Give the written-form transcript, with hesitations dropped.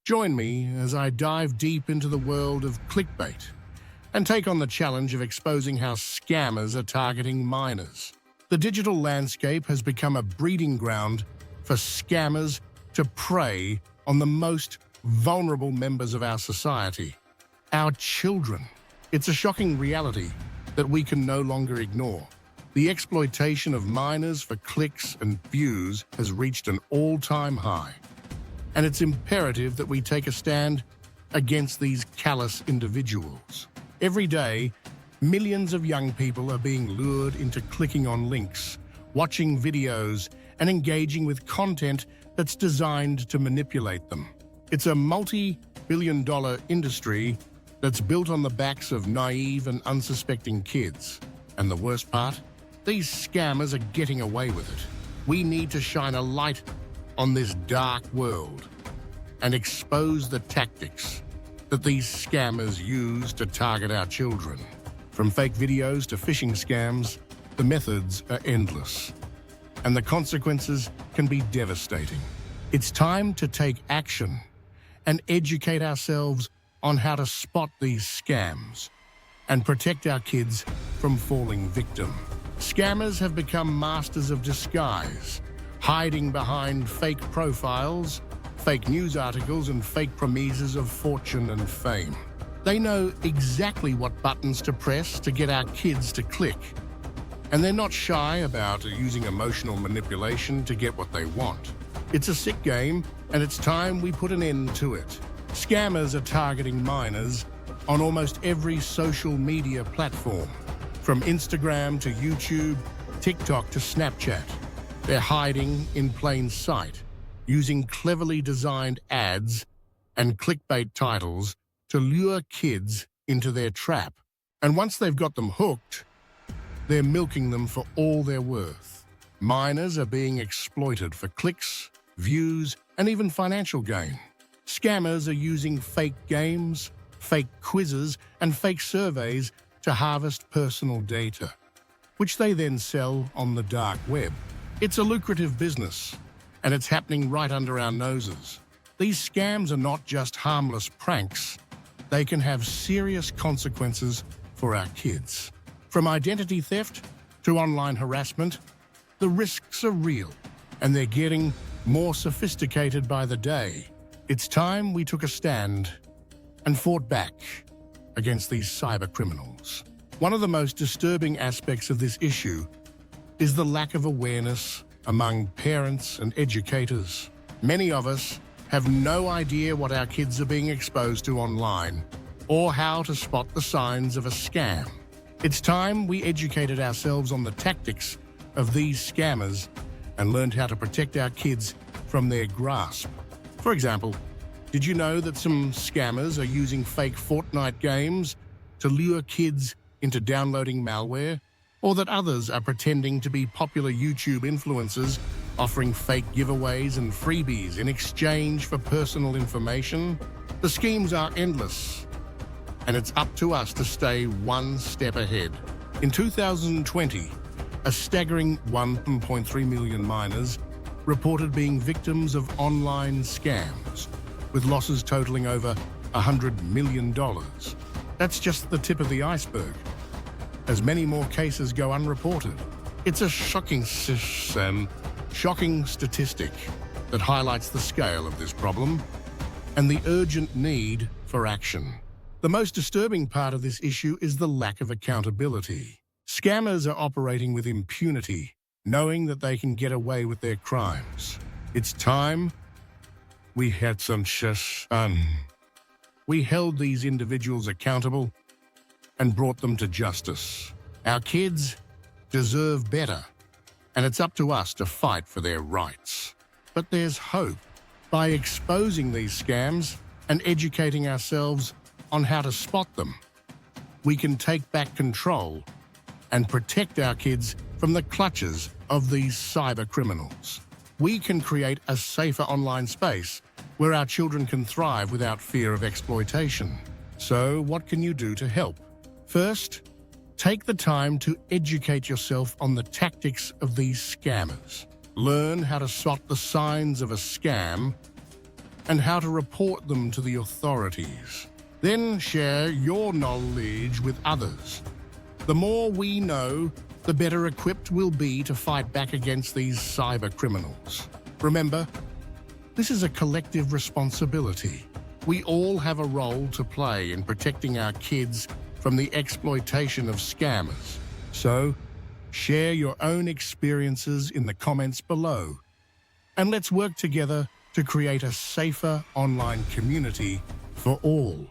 Join me as I dive deep into the world of clickbait and take on the challenge of exposing how scammers are targeting minors. The digital landscape has become a breeding ground for scammers to prey on the most vulnerable members of our society, our children. It's a shocking reality that we can no longer ignore. The exploitation of minors for clicks and views has reached an all-time high, and it's imperative that we take a stand against these callous individuals. Every day, millions of young people are being lured into clicking on links, watching videos, and engaging with content that's designed to manipulate them. It's a multi-billion-dollar industry that's built on the backs of naive and unsuspecting kids. And the worst part? These scammers are getting away with it. We need to shine a light on this dark world and expose the tactics that these scammers use to target our children. From fake videos to phishing scams, the methods are endless, and the consequences can be devastating. It's time to take action and educate ourselves on how to spot these scams and protect our kids from falling victim. Scammers have become masters of disguise, hiding behind fake profiles, fake news articles, and fake promises of fortune and fame. They know exactly what buttons to press to get our kids to click, and they're not shy about using emotional manipulation to get what they want. It's a sick game, and it's time we put an end to it. Scammers are targeting minors on almost every social media platform, from Instagram to YouTube, TikTok to Snapchat. They're hiding in plain sight, using cleverly designed ads and clickbait titles to lure kids into their trap. And once they've got them hooked, they're milking them for all they're worth. Minors are being exploited for clicks, views, and even financial gain. Scammers are using fake games, fake quizzes, and fake surveys to harvest personal data, which they then sell on the dark web. It's a lucrative business, and it's happening right under our noses. These scams are not just harmless pranks. They can have serious consequences for our kids. From identity theft to online harassment, the risks are real, and they're getting more sophisticated by the day. It's time we took a stand and fought back against these cyber criminals. One of the most disturbing aspects of this issue is the lack of awareness among parents and educators. Many of us have no idea what our kids are being exposed to online or how to spot the signs of a scam. It's time we educated ourselves on the tactics of these scammers and learned how to protect our kids from their grasp. For example, did you know that some scammers are using fake Fortnite games to lure kids into downloading malware? Or that others are pretending to be popular YouTube influencers, offering fake giveaways and freebies in exchange for personal information? The schemes are endless, and it's up to us to stay one step ahead. In 2020, a staggering 1.3 million minors reported being victims of online scams, with losses totaling over $100 million. That's just the tip of the iceberg, as many more cases go unreported. It's a shocking statistic that highlights the scale of this problem and the urgent need for action. The most disturbing part of this issue is the lack of accountability. Scammers are operating with impunity, knowing that they can get away with their crimes. It's time we had some fun. We held these individuals accountable and brought them to justice. Our kids deserve better, and it's up to us to fight for their rights. But there's hope. By exposing these scams and educating ourselves on how to spot them, we can take back control and protect our kids from the clutches of these cyber criminals. We can create a safer online space where our children can thrive without fear of exploitation. So, what can you do to help? First, take the time to educate yourself on the tactics of these scammers. Learn how to spot the signs of a scam and how to report them to the authorities. Then share your knowledge with others. The more we know, the better equipped we'll be to fight back against these cyber criminals. Remember, this is a collective responsibility. We all have a role to play in protecting our kids from the exploitation of scammers. So, share your own experiences in the comments below. And let's work together to create a safer online community for all.